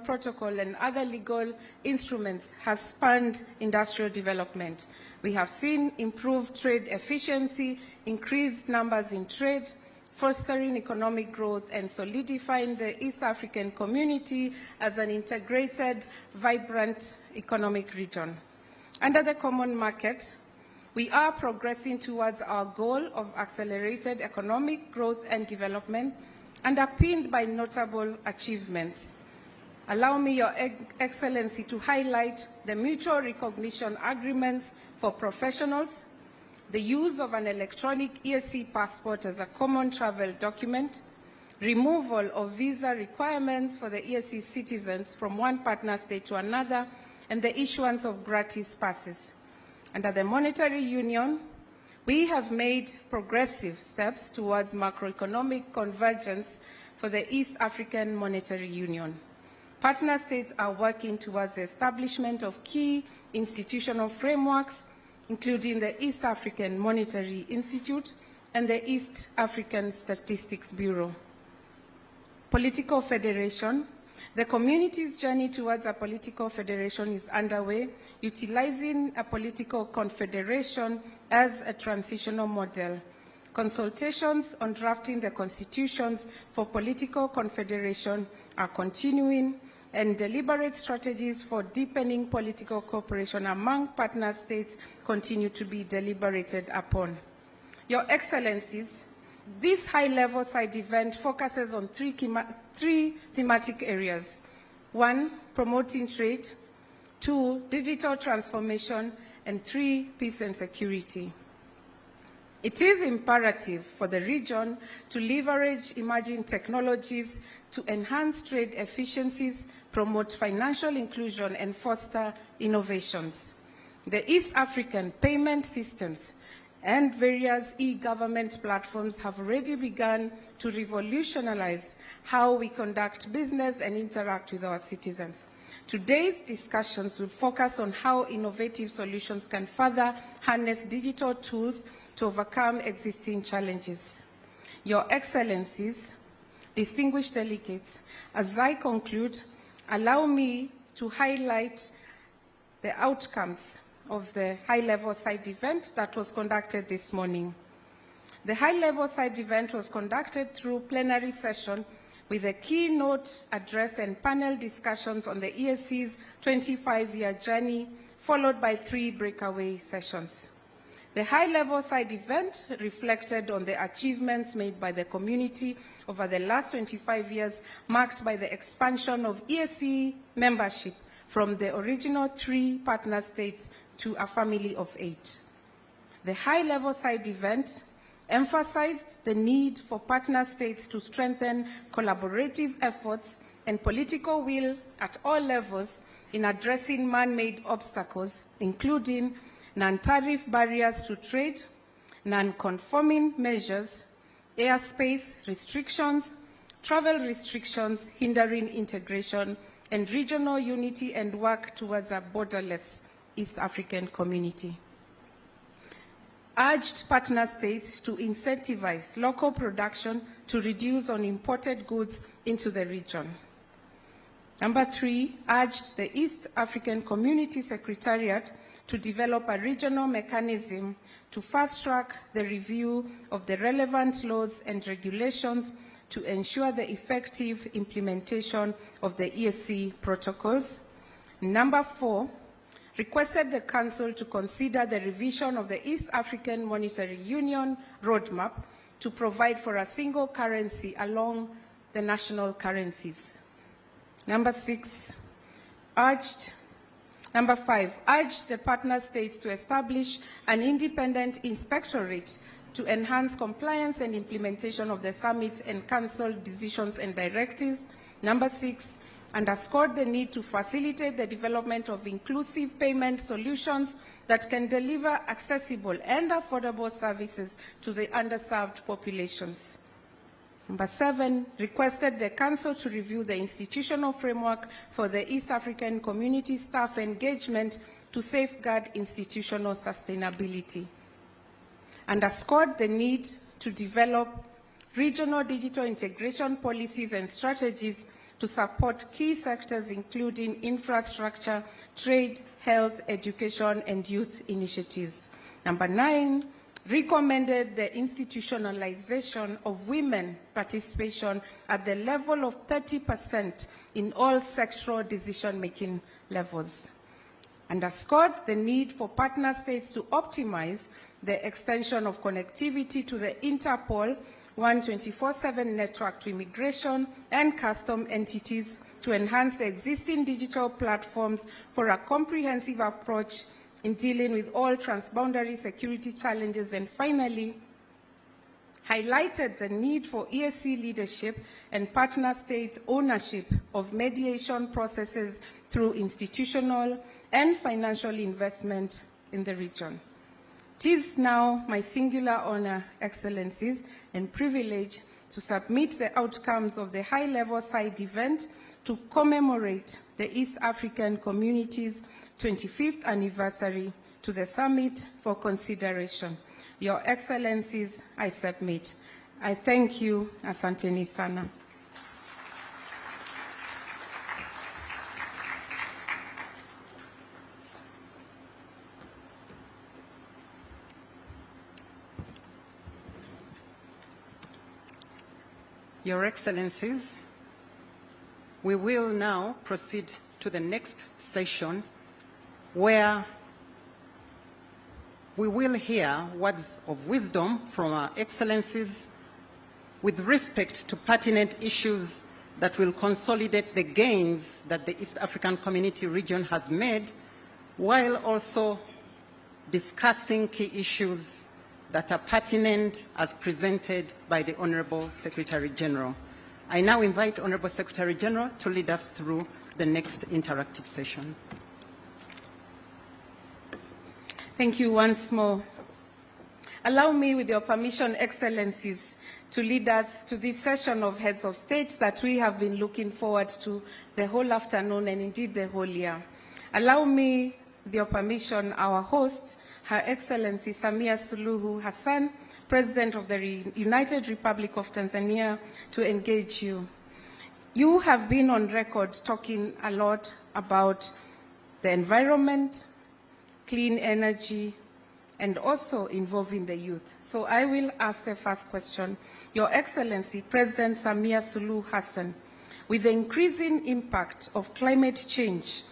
protocol, and other legal instruments has spurred industrial development. We have seen improved trade efficiency, increased numbers in trade, fostering economic growth, and solidifying the East African community as an integrated, vibrant economic region. Under the common market, we are progressing towards our goal of accelerated economic growth and development, underpinned by notable achievements. Allow me, Your Excellency, to highlight the mutual recognition agreements for professionals, the use of an electronic EAC passport as a common travel document, removal of visa requirements for the EAC citizens from one partner state to another, and the issuance of gratis passes. Under the monetary union, we have made progressive steps towards macroeconomic convergence for the East African Monetary Union. Partner states are working towards the establishment of key institutional frameworks, including the East African Monetary Institute and the East African Statistics Bureau. Political federation. The community's journey towards a political federation is underway, utilizing a political confederation as a transitional model. Consultations on drafting the constitutions for political confederation are continuing, and deliberate strategies for deepening political cooperation among partner states continue to be deliberated upon. Your Excellencies, this high-level side event focuses on three thematic areas. 1, promoting trade. 2, digital transformation. And 3, peace and security. It is imperative for the region to leverage emerging technologies to enhance trade efficiencies, promote financial inclusion, and foster innovations. The East African payment systems and various e-government platforms have already begun to revolutionize how we conduct business and interact with our citizens. Today's discussions will focus on how innovative solutions can further harness digital tools to overcome existing challenges. Your Excellencies, distinguished delegates, as I conclude, allow me to highlight the outcomes of the high-level side event that was conducted this morning. The high-level side event was conducted through plenary session with a keynote address and panel discussions on the EAC's 25-year journey, followed by 3 breakaway sessions. The high-level side event reflected on the achievements made by the community over the last 25 years, marked by the expansion of EAC membership from the original 3 partner states to a family of 8. The high-level side event emphasized the need for partner states to strengthen collaborative efforts and political will at all levels in addressing man-made obstacles, including non-tariff barriers to trade, non-conforming measures, airspace restrictions, travel restrictions hindering integration, and regional unity, and work towards a borderless East African community. Urged partner states to incentivize local production to reduce on imported goods into the region. Number 3, urged the East African Community Secretariat to develop a regional mechanism to fast-track the review of the relevant laws and regulations to ensure the effective implementation of the EAC protocols. Number 4, requested the Council to consider the revision of the East African Monetary Union roadmap to provide for a single currency along the national currencies. Number 5, urged the partner states to establish an independent inspectorate to enhance compliance and implementation of the summit and council decisions and directives. Number 6, underscored the need to facilitate the development of inclusive payment solutions that can deliver accessible and affordable services to the underserved populations. Number 7, requested the Council to review the institutional framework for the East African community staff engagement to safeguard institutional sustainability. Underscored the need to develop regional digital integration policies and strategies to support key sectors including infrastructure, trade, health, education, and youth initiatives. Number 9, recommended the institutionalization of women participation at the level of 30% in all sectoral decision-making levels. Underscored the need for partner states to optimize the extension of connectivity to the Interpol 124/7 network to immigration and custom entities to enhance the existing digital platforms for a comprehensive approach in dealing with all transboundary security challenges, and finally, highlighted the need for EAC leadership and partner states' ownership of mediation processes through institutional and financial investment in the region. It is now my singular honor, Excellencies, and privilege to submit the outcomes of the high-level side event to commemorate the East African Community's 25th anniversary to the summit for consideration. Your Excellencies, I submit. I thank you. Asanteni sana. Your Excellencies, we will now proceed to the next session where we will hear words of wisdom from our Excellencies with respect to pertinent issues that will consolidate the gains that the East African Community region has made, while also discussing key issues that are pertinent as presented by the Honorable Secretary General. I now invite Honorable Secretary General to lead us through the next interactive session. Thank you once more. Allow me, with your permission, Excellencies, to lead us to this session of heads of state that we have been looking forward to the whole afternoon and indeed the whole year. Allow me, with your permission, our host, Her Excellency Samia Suluhu Hassan, President of the United Republic of Tanzania, to engage you. You have been on record talking a lot about the environment, clean energy, and also involving the youth. So I will ask the first question. Your Excellency, President Samia Suluhu Hassan, with the increasing impact of climate change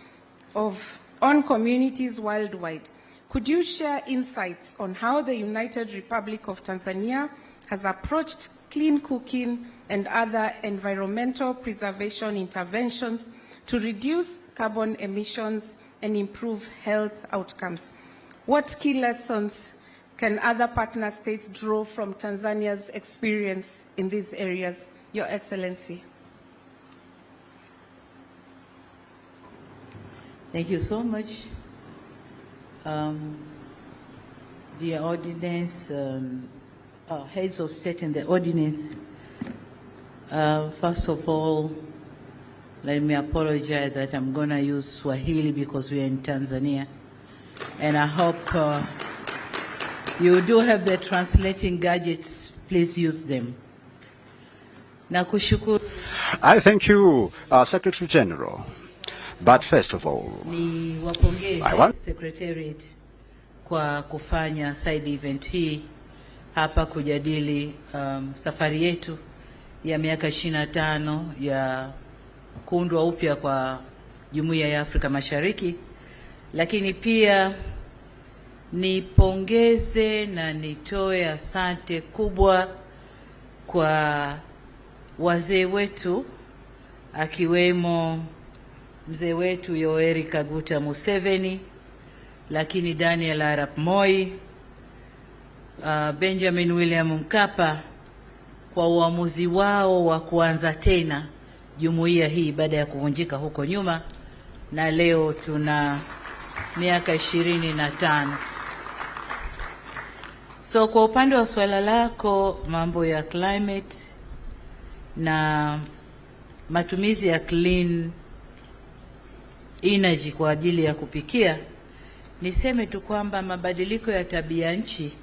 on communities worldwide, could you share insights on how the United Republic of Tanzania has approached clean cooking and other environmental preservation interventions to reduce carbon emissions and improve health outcomes? What key lessons can other partner states draw from Tanzania's experience in these areas, Your Excellency? Thank you so much. Dear audience, heads of state and the audience, first of all, let me apologize that I'm going to use Swahili because we are in Tanzania. And I hope you do have the translating gadgets. Please use them. Nakushukuru. I thank you, Secretary General. But first of all, I want Secretariat kwa kufanya side event hii hapa kujadili safari yetu ya miaka 25 ya kuundwa upya kwa Jumuiya ya Afrika Mashariki, lakini pia nipongeze na nitoe asante kubwa kwa wazee wetu akiwemo mzee wetu Yoweri Kaguta Museveni, lakini Daniel Arap Moi, Benjamin William Mkapa kwa uamuzi wao wa kuanza tena jumuiya hii baada ya kuvunjika huko nyuma, na leo tuna miaka 25. So kwa upande wa swala lako, mambo ya climate na matumizi ya clean energy kwa ajili ya kupikia, niseme tu kwamba mabadiliko ya tabia nchi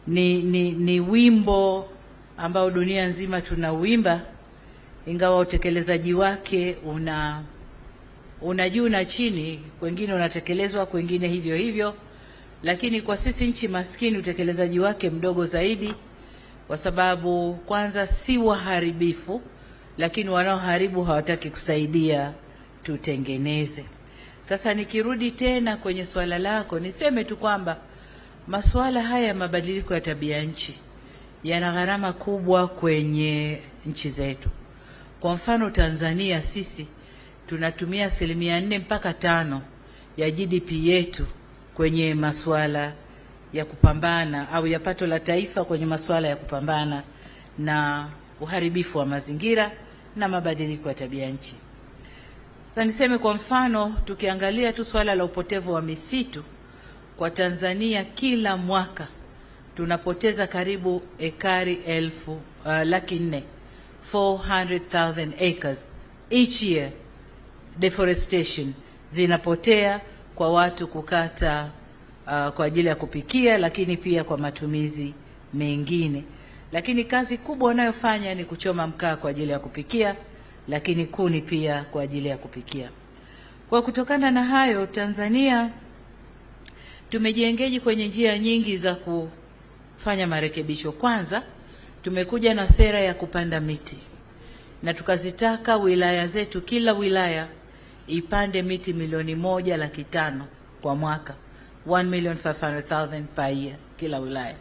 ni wimbo ambao dunia nzima tunauimba, ingawa utekelezaji wake una juu na chini, kwengine unatekelezwa, kwengine hivyo hivyo, lakini kwa sisi nchi maskini utekelezaji wake mdogo zaidi, kwa sababu kwanza si waharibifu, lakini wanaoharibu hawataki kusaidia tutengeneze. Sasa nikirudi tena kwenye swala lako, niseme tu kwamba masuala haya ya mabadiliko ya tabia nchi yana gharama kubwa kwenye nchi zetu. Kwa mfano Tanzania, sisi tunatumia 4 mpaka 5 ya GDP yetu kwenye masuala ya kupambana au ya pato la taifa kwenye masuala ya kupambana na uharibifu wa mazingira na mabadiliko ya tabia nchi. Sasa niseme kwa mfano, tukiangalia tu swala la upotevu wa misitu kwa Tanzania, kila mwaka tunapoteza karibu ekari 400,000 400,000 acres each year. Deforestation zinapotea kwa watu kukata kwa ajili ya kupikia, lakini pia kwa matumizi mengine. Lakini kazi kubwa wanayofanya ni kuchoma mkaa kwa ajili ya kupikia, lakini kuni pia kwa ajili ya kupikia. Kwa kutokana na hayo, Tanzania tumejiengeji kwenye njia nyingi za kufanya marekebisho. Kwanza, tumekuja na sera ya kupanda miti na tukazitaka wilaya zetu, kila wilaya ipande miti 1,500,000 kwa mwaka, 1,500,000 per year kila wilaya.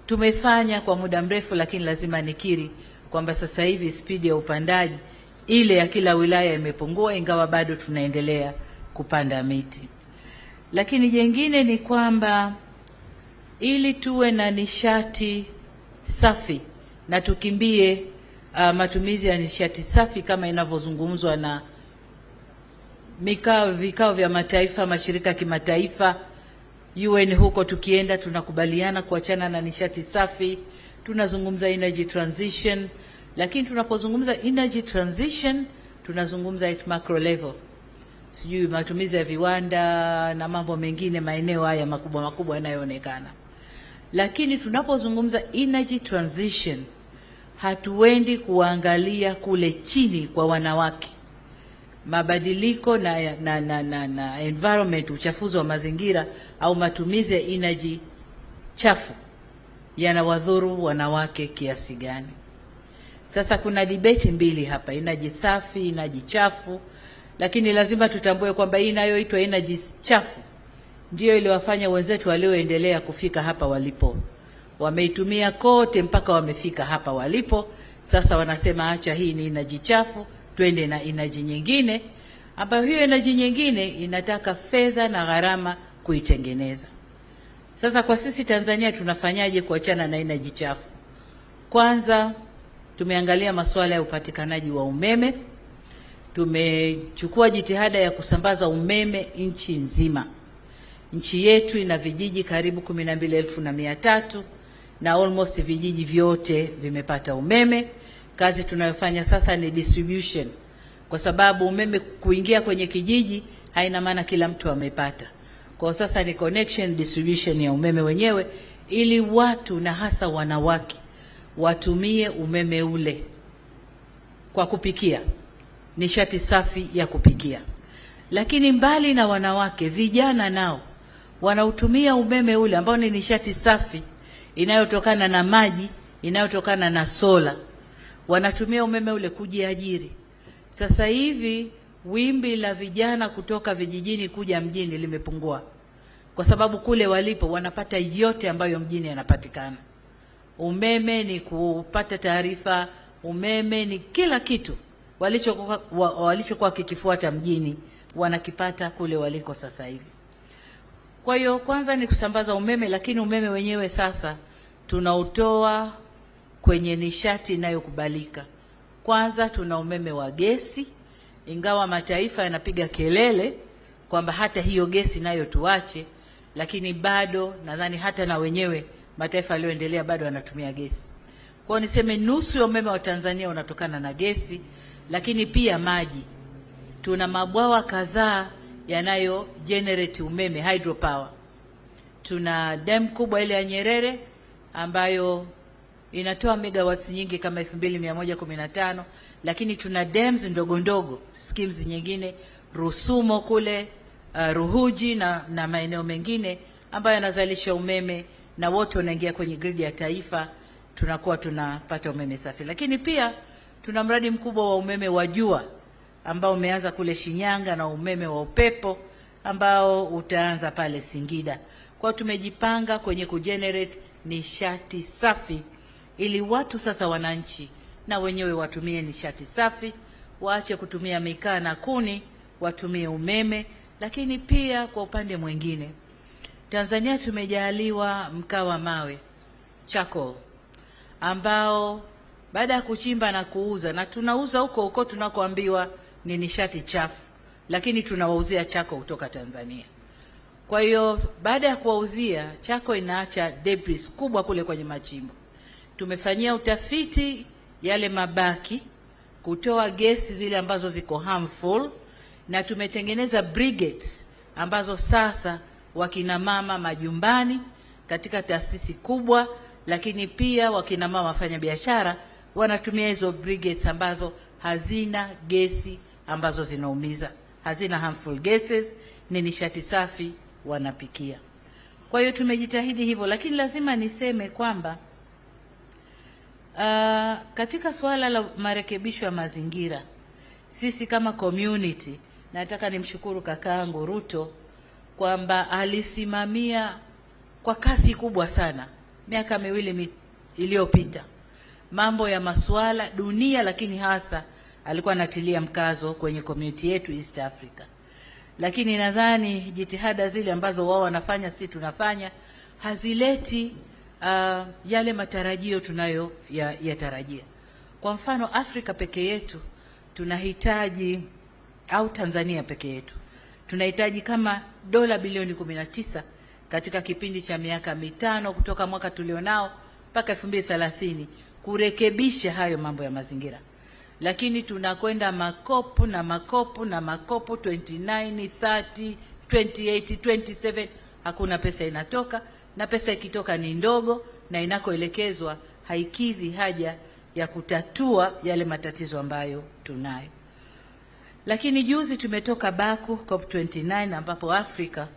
Tumefanya kwa muda mrefu, lakini lazima nikiri kwamba sasa hivi spidi ya upandaji ile ya kila wilaya imepungua, ingawa bado tunaendelea kupanda miti. Lakini jengine ni kwamba ili tuwe na nishati safi na tukimbie matumizi ya nishati safi kama inavyozungumzwa na vikao vya mataifa, mashirika ya kimataifa, UN, huko tukienda tunakubaliana kuachana na nishati safi, tunazungumza energy transition. Lakini tunapozungumza energy transition tunazungumza at macro level, sijui matumizi ya viwanda na mambo mengine, maeneo haya makubwa makubwa yanayoonekana. Lakini tunapozungumza energy transition hatuendi kuangalia kule chini kwa wanawake. Mabadiliko na environment, uchafuzi wa mazingira au matumizi ya energy chafu yanawadhuru wanawake kiasi gani? Sasa kuna debate mbili hapa, energy safi, energy chafu, lakini lazima tutambue kwamba hii inayoitwa energy chafu ndio iliwafanya wenzetu walioendelea kufika hapa walipo. Wameitumia kote mpaka wamefika hapa walipo. Sasa wanasema acha hii ni energy chafu, twende na energy nyingine, ambayo hiyo energy nyingine inataka fedha na gharama kuitengeneza. Sasa kwa sisi Tanzania tunafanyaje kuachana na energy chafu? Kwanza tumeangalia masuala ya upatikanaji wa umeme. Tumechukua jitihada ya kusambaza umeme nchi nzima. Nchi yetu ina vijiji karibu 12,300 na almost vijiji vyote vimepata umeme. Kazi tunayofanya sasa ni distribution, kwa sababu umeme kuingia kwenye kijiji haina maana kila mtu amepata. Kwa sasa ni connection, distribution ya umeme wenyewe, ili watu na hasa wanawake watumie umeme ule kwa kupikia, nishati safi ya kupikia. Lakini mbali na wanawake, vijana nao wanautumia umeme ule ambao ni nishati safi inayotokana na maji, inayotokana na sola. Wanatumia umeme ule kujiajiri. Sasa hivi wimbi la vijana kutoka vijijini kuja mjini limepungua, kwa sababu kule walipo wanapata yote ambayo mjini yanapatikana. Umeme ni kupata taarifa, umeme ni kila kitu walichokuwa kikifuata mjini wanakipata kule waliko sasa hivi. Kwa hiyo kwanza ni kusambaza umeme, lakini umeme wenyewe sasa tunautoa kwenye nishati inayokubalika. Kwanza tuna umeme wa gesi, ingawa mataifa yanapiga kelele kwamba hata hiyo gesi nayo tuache, lakini bado nadhani hata na wenyewe mataifa yaliyoendelea bado wanatumia gesi. Kwa hiyo niseme nusu ya umeme wa Tanzania unatokana na gesi, lakini pia maji. Tuna mabwawa kadhaa yanayo generate umeme, hydropower. Tuna dam kubwa ile ya Nyerere ambayo inatoa megawatts nyingi kama 2115, lakini tuna dams ndogo ndogo, schemes nyingine Rusumo kule, Ruhuji na maeneo mengine ambayo yanazalisha umeme na wote wanaingia kwenye grid ya taifa, tunakuwa tunapata umeme safi. Lakini pia tuna mradi mkubwa wa umeme wa jua ambao umeanza kule Shinyanga na umeme wa upepo ambao utaanza pale Singida. Kwa tumejipanga kwenye kugenerate nishati safi ili watu sasa, wananchi na wenyewe watumie nishati safi, waache kutumia mikaa na kuni, watumie umeme. Lakini pia kwa upande mwingine, Tanzania tumejaliwa mkaa wa mawe charcoal, ambao baada ya kuchimba na kuuza, na tunauza huko tunakoambiwa ni nishati chafu, lakini tunawauzia charcoal kutoka Tanzania. Kwa hiyo baada ya kuwauzia, charcoal inaacha debris kubwa kule kwenye machimbo. Tumefanyia utafiti yale mabaki, kutoa gesi zile ambazo ziko harmful, na tumetengeneza brigades ambazo sasa wakina mama majumbani katika taasisi kubwa, lakini pia wakina mama wafanya biashara wanatumia hizo brigades ambazo hazina gesi ambazo zinaumiza, hazina harmful gases, ni nishati safi wanapikia. Kwa hiyo tumejitahidi hivyo, lakini lazima niseme kwamba katika suala la marekebisho ya mazingira, sisi kama community, nataka nimshukuru kakaangu Ruto kwamba alisimamia kwa kasi kubwa sana miaka miwili iliyopita mambo ya masuala dunia, lakini hasa alikuwa anatilia mkazo kwenye community yetu East Africa. Lakini nadhani jitihada zile ambazo wao wanafanya, si tunafanya, hazileti yale matarajio tunayo yatarajia. Kwa mfano, Afrika peke yetu tunahitaji, au Tanzania peke yetu tunahitaji kama dola bilioni 19 katika kipindi cha miaka mitano kutoka mwaka tulionao mpaka 2030 kurekebisha hayo mambo ya mazingira. Lakini tunakwenda makopo na makopo na makopo, 29, 30, 28, 27, hakuna pesa inatoka, na pesa ikitoka ni ndogo, na inakoelekezwa haikidhi haja ya kutatua yale matatizo ambayo tunayo. Lakini juzi tumetoka Baku COP29 ambapo Afrika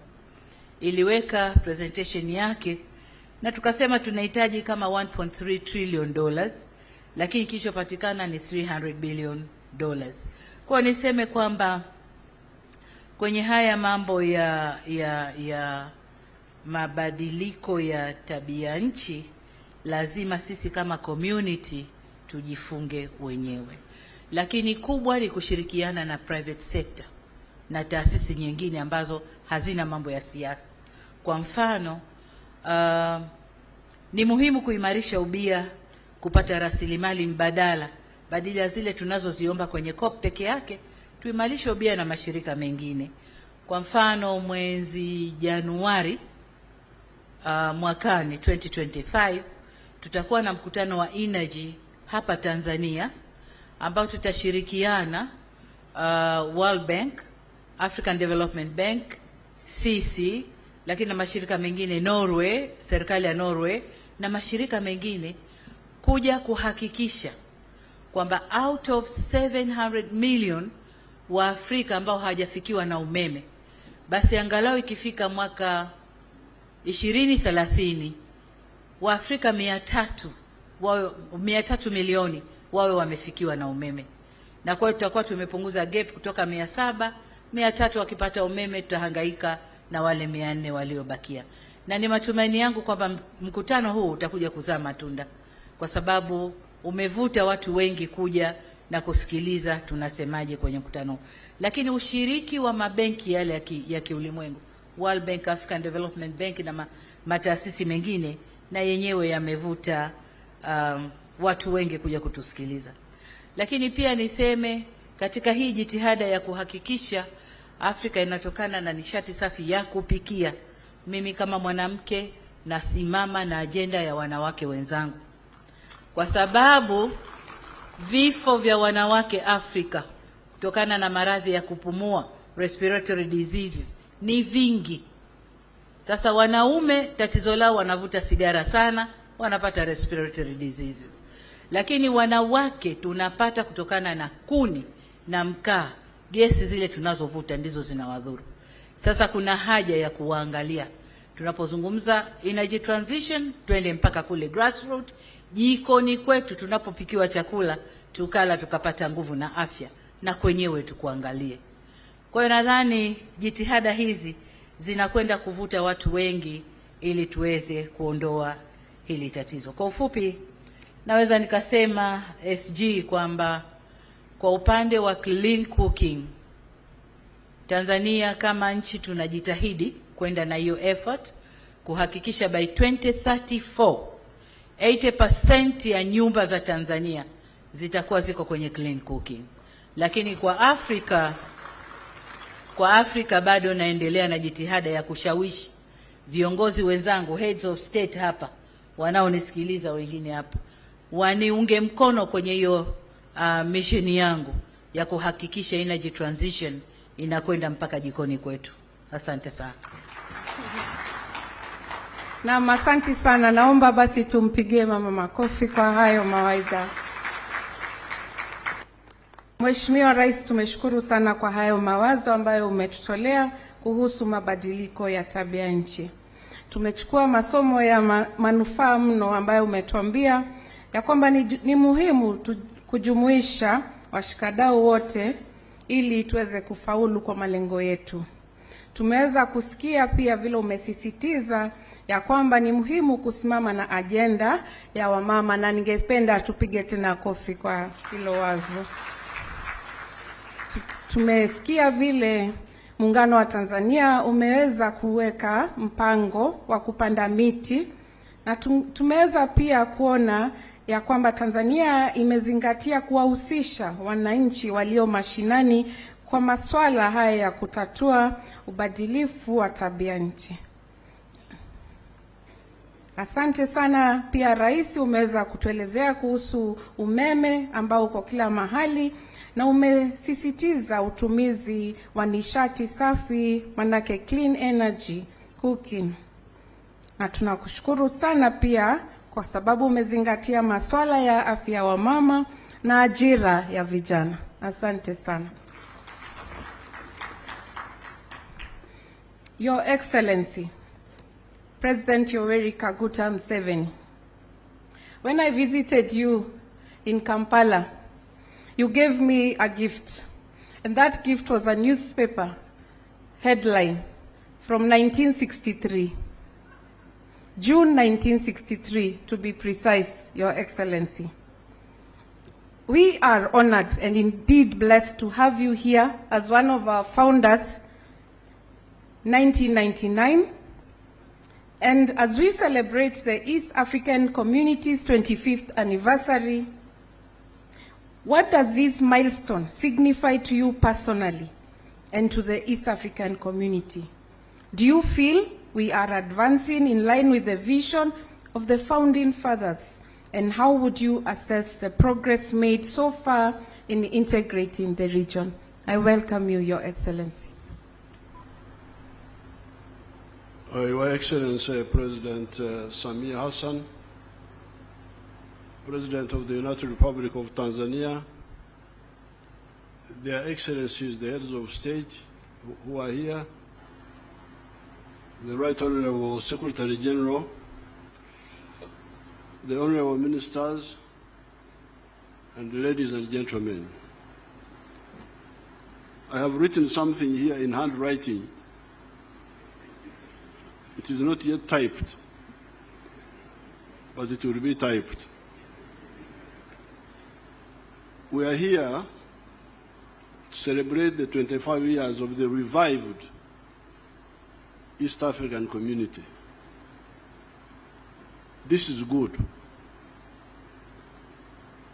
iliweka presentation yake, na tukasema tunahitaji kama 1.3 trillion dollars, lakini kilichopatikana ni 300 billion dollars. Kwa niseme kwamba kwenye haya mambo ya mabadiliko ya tabia nchi, lazima sisi kama community tujifunge wenyewe. Lakini kubwa ni kushirikiana na private sector na taasisi nyingine ambazo hazina mambo ya siasa. Kwa mfano, ni muhimu kuimarisha ubia, kupata rasilimali mbadala badala ya zile tunazoziomba kwenye COP peke yake, tuimarishe ubia na mashirika mengine. Kwa mfano, mwezi Januari mwakani 2025 tutakuwa na mkutano wa energy hapa Tanzania ambao tutashirikiana World Bank, African Development Bank, CC, lakini na mashirika mengine, Norway, serikali ya Norway na mashirika mengine, kuja kuhakikisha kwamba out of 700 million wa Afrika ambao hawajafikiwa na umeme, basi angalau ikifika mwaka 2030 wa Afrika 300 milioni wawe wamefikiwa na umeme. Na kwa hiyo tutakuwa tumepunguza gap kutoka 700, 300 wakipata umeme, tutahangaika na wale 400 waliobakia. Na ni matumaini yangu kwamba mkutano huu utakuja kuzaa matunda, kwa sababu umevuta watu wengi kuja na kusikiliza tunasemaje kwenye mkutano. Lakini ushiriki wa mabenki yale ya kiulimwengu, World Bank, African Development Bank na mataasisi mengine, na yenyewe yamevuta watu wengi kuja kutusikiliza. Lakini pia niseme katika hii jitihada ya kuhakikisha Afrika inatokana na nishati safi ya kupikia, mimi kama mwanamke nasimama na ajenda ya wanawake wenzangu, kwa sababu vifo vya wanawake Afrika kutokana na maradhi ya kupumua, respiratory diseases, ni vingi. Sasa wanaume tatizo lao wanavuta sigara sana wanapata respiratory diseases. Lakini wanawake tunapata kutokana na kuni na mkaa, gesi zile tunazovuta ndizo zinawadhuru. Sasa kuna haja ya kuangalia. Tunapozungumza energy transition, twende mpaka kule grassroots, jikoni kwetu tunapopikiwa chakula, tukala tukapata nguvu na afya, na kwenyewe tukuangalie. Kwa hiyo nadhani jitihada hizi zinakwenda kuvuta watu wengi ili tuweze kuondoa hili tatizo. Kwa ufupi, naweza nikasema SG kwamba kwa upande wa clean cooking, Tanzania kama nchi tunajitahidi kwenda na hiyo effort kuhakikisha by 2034 80% ya nyumba za Tanzania zitakuwa ziko kwenye clean cooking. Lakini kwa Afrika bado naendelea na jitihada ya kushawishi viongozi wenzangu, heads of state hapa, wanaonisikiliza wengine hapa, waniunge mkono kwenye hiyo mission yangu ya kuhakikisha energy transition inakwenda mpaka jikoni kwetu. Asante sana. Na asante sana. Naomba basi tumpigie mama makofi kwa hayo mawaidha. Mheshimiwa Rais, tumeshukuru sana kwa hayo mawazo ambayo umetutolea kuhusu mabadiliko ya tabia nchi. Tumechukua masomo ya manufaa mno ambayo umetuambia ya kwamba ni muhimu kujumuisha washikadau wote ili tuweze kufaulu kwa malengo yetu. Tumeweza kusikia pia vile umesisitiza ya kwamba ni muhimu kusimama na agenda ya wamama, na ningependa tupige tena kofi kwa hilo wazo. Tumesikia vile Muungano wa Tanzania umeweza kuweka mpango wa kupanda miti, na tumeweza pia kuona ya kwamba Tanzania imezingatia kuwahusisha wananchi walio mashinani kwa masuala haya ya kutatua ubadilifu wa tabia nchi. Asante sana. Pia Rais, umeweza kutuelezea kuhusu umeme ambao uko kila mahali, na umesisitiza utumizi wa nishati safi, manake clean energy cooking. Na tunakushukuru sana pia kwa sababu umezingatia masuala ya afya wa mama na ajira ya vijana. Asante sana. Your Excellency, President Yoweri Kaguta Museveni, when I visited you in Kampala, you gave me a gift, and that gift was a newspaper headline from 1963, June 1963 to be precise, Your Excellency. We are honored and indeed blessed to have you here as one of our founders, 1999, and as we celebrate the East African Community's 25th anniversary, what does this milestone signify to you personally and to the East African community? Do you feel we are advancing in line with the vision of the founding fathers? And how would you assess the progress made so far in integrating the region? I welcome you, Your Excellency. Your Excellency, President Samia Hassan, President of the United Republic of Tanzania, Their Excellencies, the heads of state who are here, the Right Honorable Secretary General, the Honorable Ministers, and ladies and gentlemen. I have written something here in handwriting. It is not yet typed, but it will be typed. We are here to celebrate the 25 years of the revived East African community. This is good,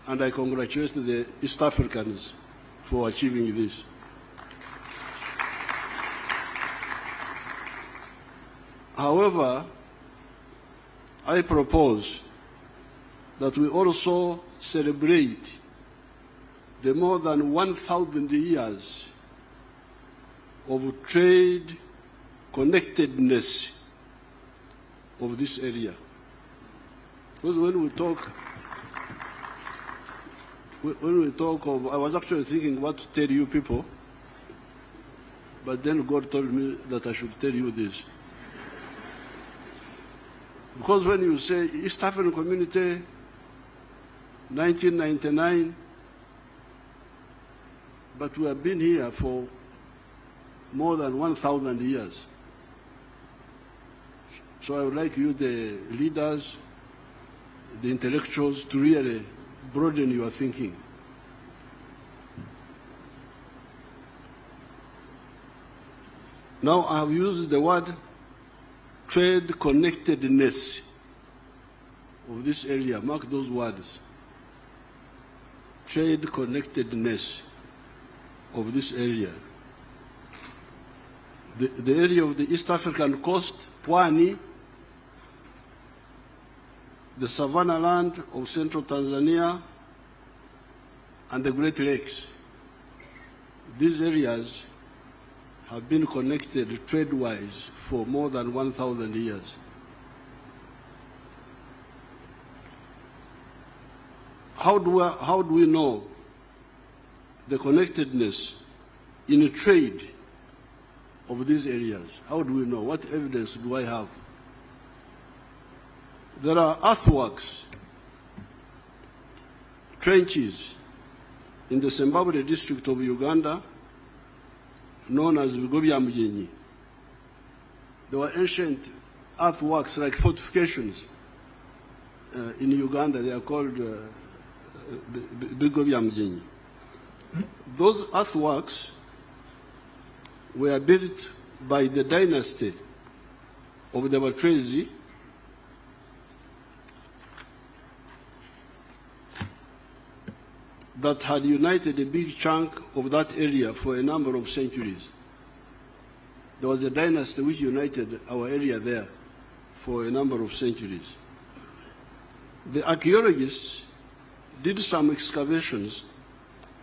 and I congratulate the East Africans for achieving this. However, I propose that we also celebrate the more than 1,000 years of trade connectedness of this area. Because when we talk of, I was actually thinking what to tell you people, but then God told me that I should tell you this. Because when you say East African Community, 1999, but we have been here for more than 1,000 years. So I would like you, the leaders, the intellectuals, to really broaden your thinking. Now I have used the word trade connectedness of this area. Mark those words. Trade connectedness of this area. The area of the East African coast, Pwani, the Savannah land of central Tanzania, and the Great Lakes. These areas have been connected trade-wise for more than 1,000 years. How do we know the connectedness in trade of these areas? How do we know? What evidence do I have? There are earthworks, trenches in the Zimbabwe district of Uganda, known as Bigobyamjenyi. There were ancient earthworks like fortifications in Uganda. They are called Bigobyamjenyi. Those earthworks were built by the dynasty of the Batrezi, that had united a big chunk of that area for a number of centuries. There was a dynasty which united our area there for a number of centuries. The archaeologists did some excavations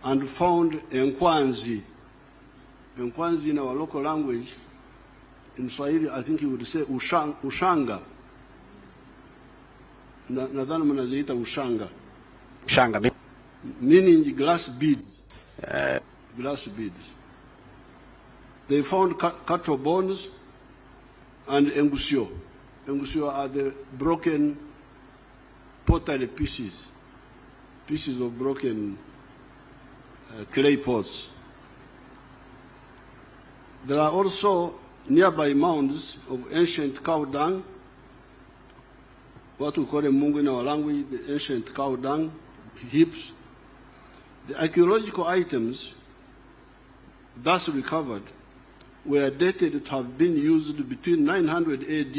and found Nkwanzi. Nkwanzi in our local language, in Swahili, I think you would say ushanga. Nadhani mnaziita ushanga. Ushanga. Meaning glass beads. Glass beads. They found cattle bones and engusio. Engusio are the broken pottery pieces of broken clay pots. There are also nearby mounds of ancient cow dung, what we call a mungu in our language, the ancient cow dung heaps. The archaeological items thus recovered were dated to have been used between 900 AD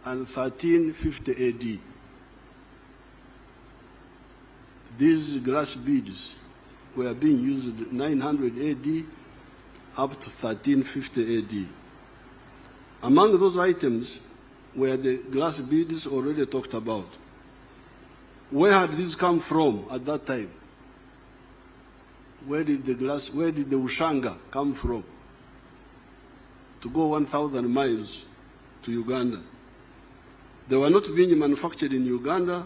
and 1350 AD. These glass beads were being used 900 AD up to 1350 AD. Among those items were the glass beads already talked about. Where had these come from at that time? Where did the ushanga come from? To go 1,000 miles to Uganda. They were not being manufactured in Uganda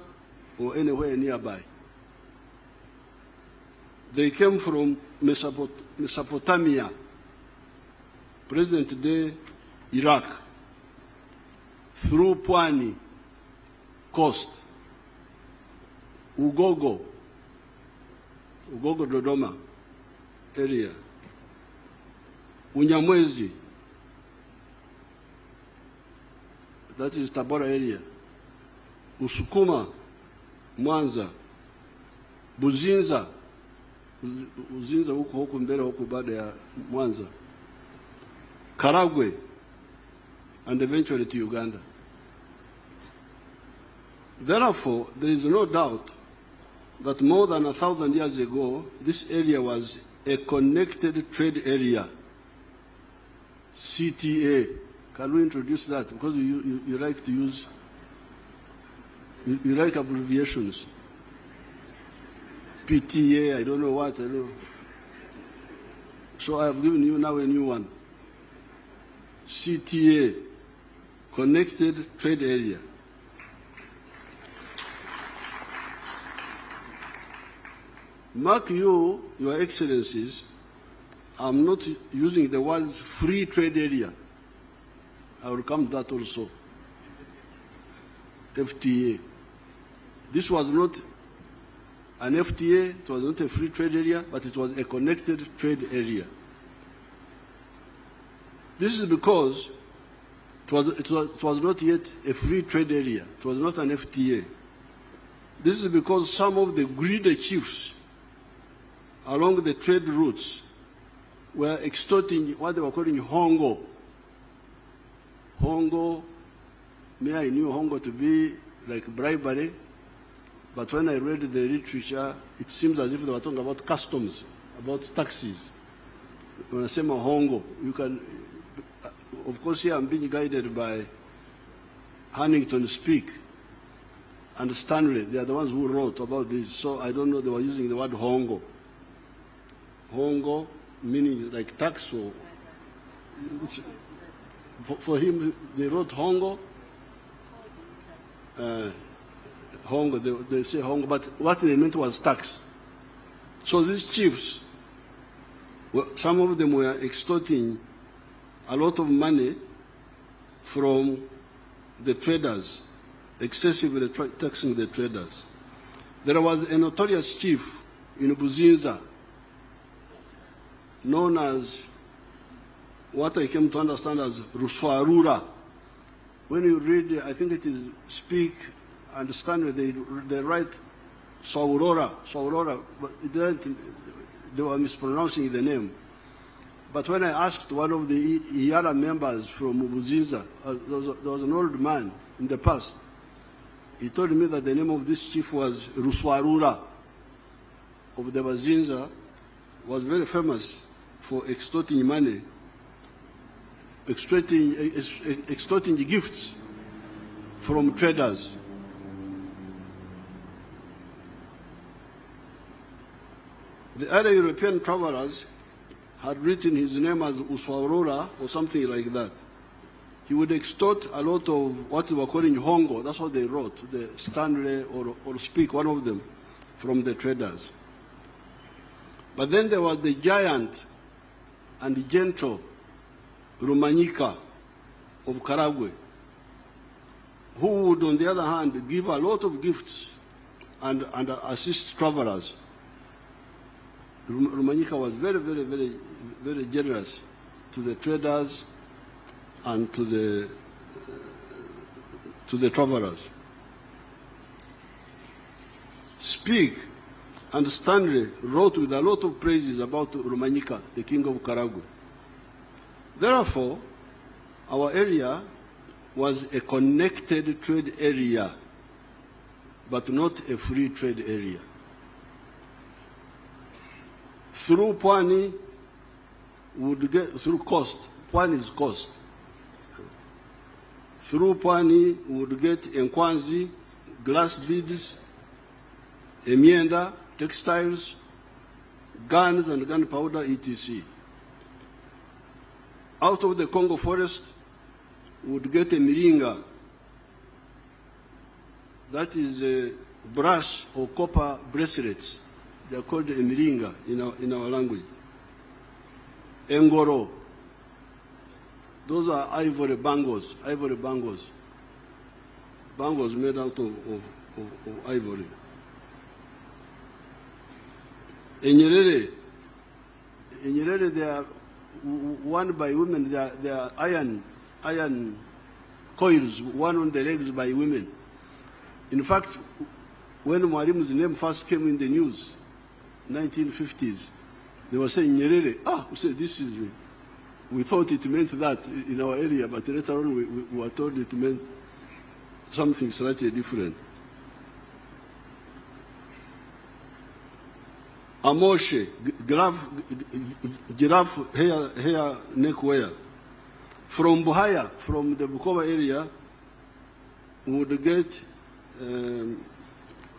or anywhere nearby. They came from Mesopotamia, present-day Iraq, through Pwani coast, Ugogo Dodoma area, Unyamwezi, that is Tabora area, Usukuma, Mwanza, Buzinza huko mbele huko baada ya Mwanza, Karagwe, and eventually to Uganda. Therefore, there is no doubt that more than 1,000 years ago, this area was a connected trade area, CTA. Can we introduce that? Because you like to use, you like abbreviations. PTA, I don't know what, I don't know. So I have given you now a new one. CTA, Connected Trade Area. Mark you, Your Excellencies, I'm not using the words free trade area. I will come to that also. FTA. This was not an FTA, it was not a free trade area, but it was a connected trade area. This is because it was not yet a free trade area. It was not an FTA. This is because some of the greedy chiefs along the trade routes were extorting what they were calling hongo. Hongo, I knew hongo to be like bribery, but when I read the literature, it seems as if they were talking about customs, about taxes. When I say hongo, you can, of course here I'm being guided by Huntington Speak and Stanley. They are the ones who wrote about this, so I don't know they were using the word hongo. Hongo meaning like tax, or for him they wrote hongo. Hongo, they say hongo, but what they meant was tax. So these chiefs, some of them were extorting a lot of money from the traders, excessively taxing the traders. There was a notorious chief in Buzinza known as what I came to understand as Ruswarura. When you read, I think it is Speak, Understand, they write Saurora, but they were mispronouncing the name. But when I asked one of the Iyara members from Buzinza, there was an old man in the past, he told me that the name of this chief was Ruswarura of the Buzinza, was very famous for extorting money, extorting gifts from traders. The other European travelers had written his name as Uswarora or something like that. He would extort a lot of what they were calling hongo. That's what they wrote, the Stanley or Speak, one of them, from the traders. But then there was the giant and gentle Rumanyika of Karagwe, who would, on the other hand, give a lot of gifts and assist travelers. Rumanyika was very, very, very, very generous to the traders and to the travelers. Speak and Stanley wrote with a lot of praises about Rumanyika, the king of Karagwe. Therefore, our area was a connected trade area, but not a free trade area. Through Pwani, would get through coast. Pwani is coast. Through Pwani, would get Nkwanzi, glass beads, Emienda, textiles, guns and gunpowder, etc. Out of the Congo forest, would get a miringa. That is a brass or copper bracelets. They are called a miringa in our language. Engoro. Those are ivory bangles. Bangles made out of ivory. In Nyerere, they are worn by women. They are iron coils worn on the legs by women. In fact, when Mwalimu's name first came in the news, 1950s, they were saying Nyerere. We said this is. We thought it meant that in our area, but later on we were told it meant something slightly different. Amoshe, giraffe hair neckwear. From Buhaya, from the Bukoba area, would get,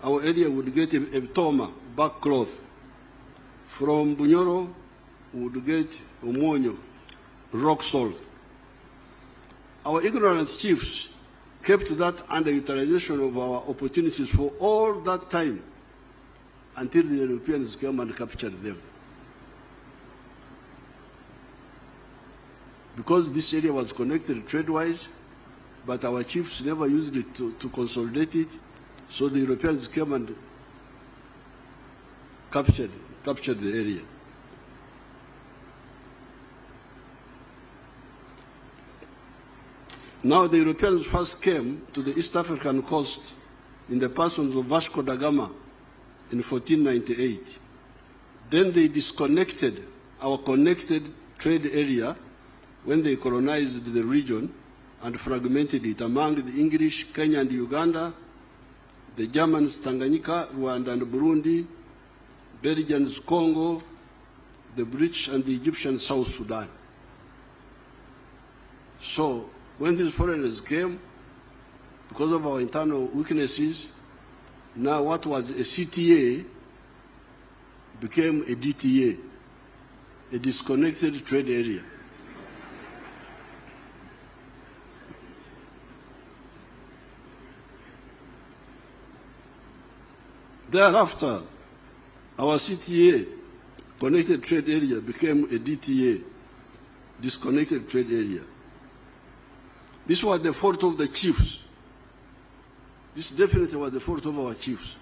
our area would get a toma, back cloth. From Bunyoro, would get umonyo, rock salt. Our ignorant chiefs kept that underutilization of our opportunities for all that time. until the Europeans came and captured them. Because this area was connected trade-wise, but our chiefs never used it to consolidate it, so the Europeans came and captured the area. Now the Europeans first came to the East African coast in the persons of Vasco da Gama in 1498. Then they disconnected our connected trade area when they colonized the region and fragmented it among the English, Kenya and Uganda, the Germans, Tanganyika, Rwanda and Burundi, Belgians, Congo, the British and the Egyptians, South Sudan. So when these foreigners came, because of our internal weaknesses, now what was a CTA became a DTA, a disconnected trade area. Thereafter, our CTA, connected trade area, became a DTA, disconnected trade area. This was the fault of the chiefs. This definitely was the fault of our chiefs.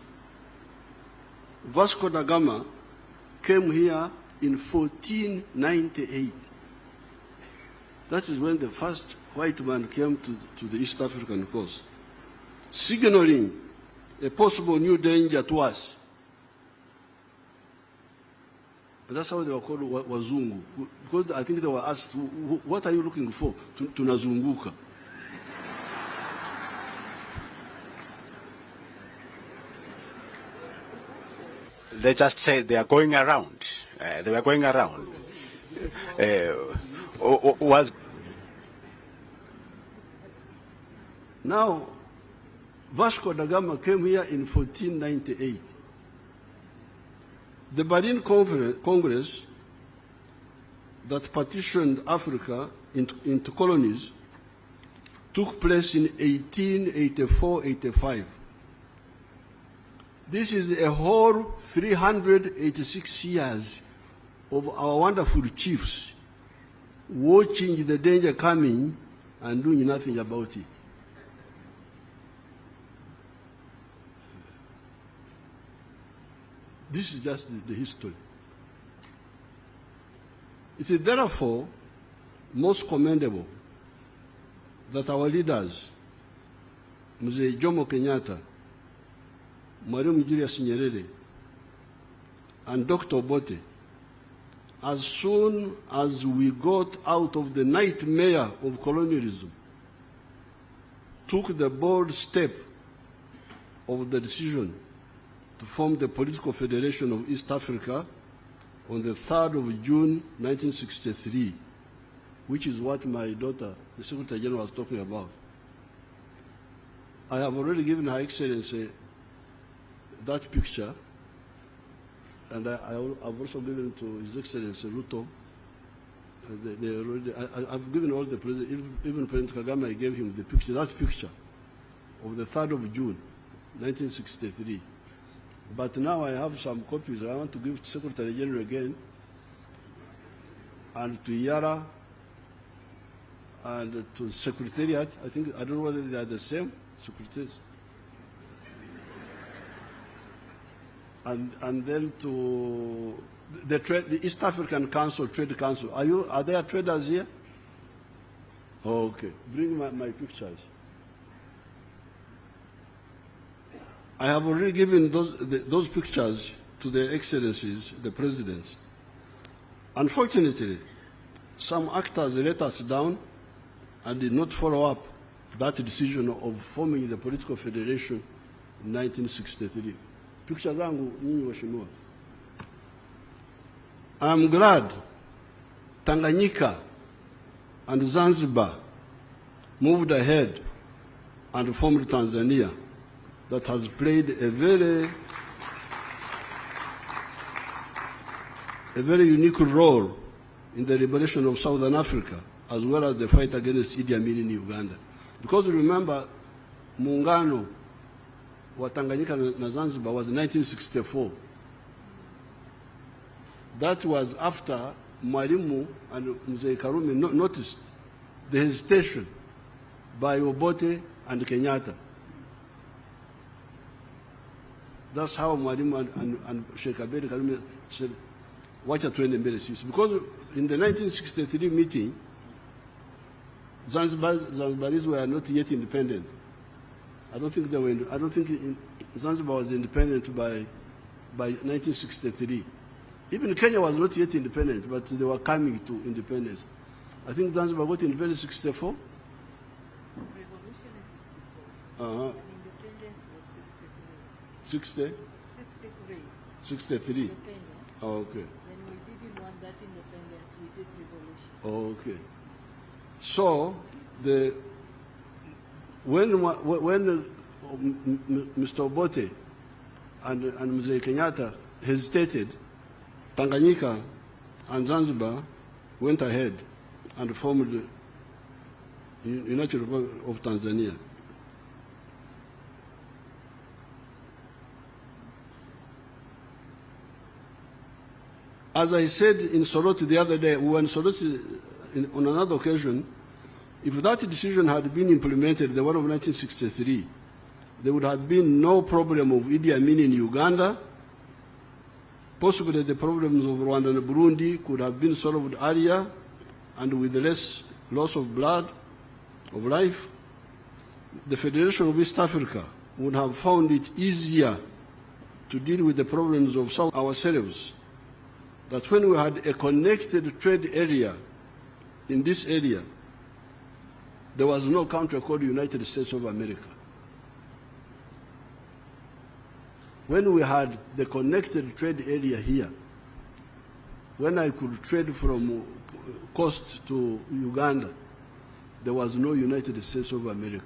Vasco da Gama came here in 1498. That is when the first white man came to the East African coast, signaling a possible new danger to us. And that's how they were called Wazungu. Because I think they were asked, what are you looking for? Tunazunguka. They just said they are going around. They were going around. Now, Vasco da Gama came here in 1498. The Berlin Congress that partitioned Africa into colonies took place in 1884-85. This is a whole 386 years of our wonderful chiefs watching the danger coming and doing nothing about it. This is just the history. It is therefore most commendable that our leaders, Mzee Jomo Kenyatta, Mwalimu Julius Nyerere, and Dr. Obote, as soon as we got out of the nightmare of colonialism, took the bold step of the decision to form the Political Federation of East Africa on the 3rd of June 1963, which is what my daughter, the Secretary General, was talking about. I have already given Her Excellency that picture, and I've also given to His Excellency Ruto. I've given all the presidents, even President Kagame, I gave him the picture, that picture of the 3rd of June, 1963. But now I have some copies I want to give to Secretary General again, and to Yara, and to Secretariat. I don't know whether they are the same secretaries. And then to the East African Council, Trade Council. Are there traders here? Oh, okay. Bring my pictures. I have already given those pictures to their excellencies, the presidents. Unfortunately, some actors let us down and did not follow up that decision of forming the political federation in 1963. Picture zangu nyinyi waheshimiwa. I'm glad Tanganyika and Zanzibar moved ahead and formed Tanzania, that has played a very unique role in the liberation of Southern Africa, as well as the fight against Idi Amin in Uganda. Because remember, muungano wa Tanganyika na Zanzibar was 1964, That was after Mwalimu and Mzee Karume noticed the hesitation by Obote and Kenyatta. That's how Mwalimu and Sheikh Abedi Karume said, wacha tuende mbele sisi. Because in the 1963 meeting, Zanzibaris were not yet independent. I don't think Zanzibar was independent by 1963. Even Kenya was not yet independent, but they were coming to independence. I think Zanzibar got independence in 64. Revolution is 64. And independence was 63. 63? Oh, okay. When we didn't want that independence, we did revolution. Oh, okay. So, when Mr. Obote and Mzee Kenyatta hesitated, Tanganyika and Zanzibar went ahead and formed the United Republic of Tanzania. As I said in Soroti the other day, we were in Soroti on another occasion, if that decision had been implemented, the one of 1963, there would have been no problem of Idi Amin in Uganda. Possibly the problems of Rwanda and Burundi could have been solved earlier and with less loss of blood, of life. The Federation of East Africa would have found it easier to deal with the problems of South ourselves. That when we had a connected trade area in this area, there was no country called United States of America. When we had the connected trade area here, when I could trade from coast to Uganda, there was no United States of America.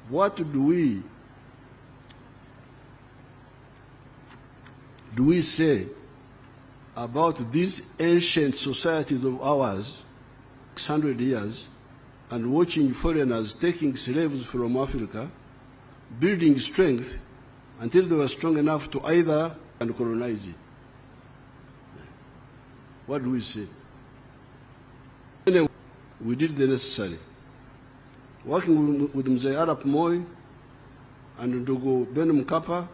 What do we say about these ancient societies of ours, 600 years, and watching foreigners taking slaves from Africa, building strength until they were strong enough to either and colonize it? What do we say? Anyway, we did the necessary. Working with Mzee Arap Moi and Ndugu Ben Mkapa,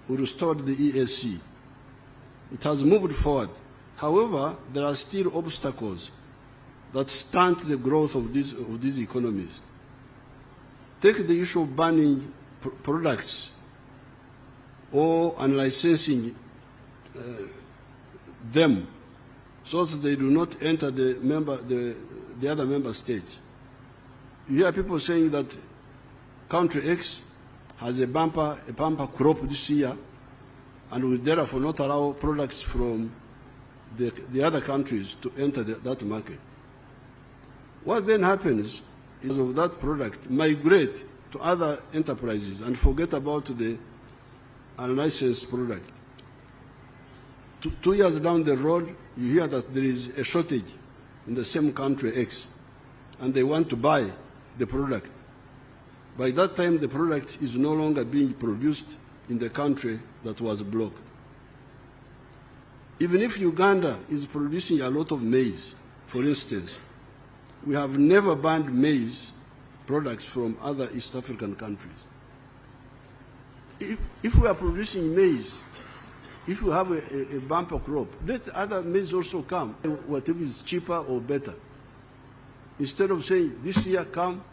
we restored the EAC. It has moved forward. However, there are still obstacles that stunt the growth of these economies. Take the issue of banning products or unlicensing them so that they do not enter the other member states. You hear people saying that country X has a bumper crop this year and will therefore not allow products from the other countries to enter that market. What then happens is of that product migrate to other enterprises and forget about the unlicensed product. 2 years down the road, you hear that there is a shortage in the same country X, and they want to buy the product. By that time, the product is no longer being produced in the country that was blocked. Even if Uganda is producing a lot of maize, for instance, we have never banned maize products from other East African countries. If we are producing maize, if we have a bumper crop, let other maize also come, whatever is cheaper or better. Instead of saying, this year come,